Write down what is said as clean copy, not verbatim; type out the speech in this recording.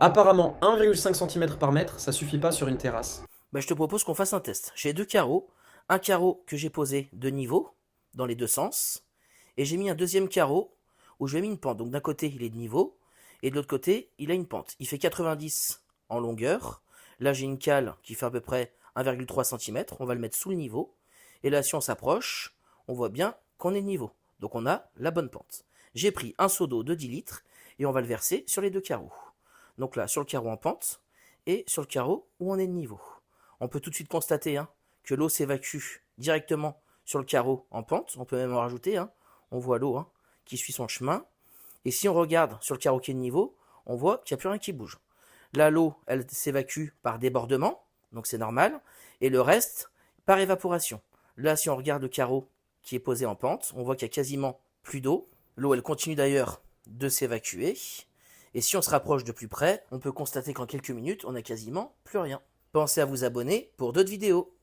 Apparemment, 1,5 cm par mètre, ça suffit pas sur une terrasse. Je te propose qu'on fasse un test. J'ai deux carreaux. Un carreau que j'ai posé de niveau, dans les deux sens. Et j'ai mis un deuxième carreau où je lui ai mis une pente. Donc d'un côté, il est de niveau. Et de l'autre côté, il a une pente. Il fait 90 en longueur. Là, j'ai une cale qui fait à peu près 1,3 cm. On va le mettre sous le niveau. Et là, si on s'approche, on voit bien qu'on est de niveau. Donc on a la bonne pente. J'ai pris un seau d'eau de 10 litres et on va le verser sur les deux carreaux. Donc là, sur le carreau en pente et sur le carreau où on est de niveau. On peut tout de suite constater que l'eau s'évacue directement sur le carreau en pente. On peut même en rajouter. On voit l'eau qui suit son chemin. Et si on regarde sur le carreau qui est de niveau, on voit qu'il n'y a plus rien qui bouge. Là, l'eau, elle s'évacue par débordement, donc c'est normal. Et le reste, par évaporation. Là, si on regarde le carreau qui est posé en pente, on voit qu'il y a quasiment plus d'eau. L'eau, elle continue d'ailleurs de s'évacuer. Et si on se rapproche de plus près, on peut constater qu'en quelques minutes, on n'a quasiment plus rien. Pensez à vous abonner pour d'autres vidéos.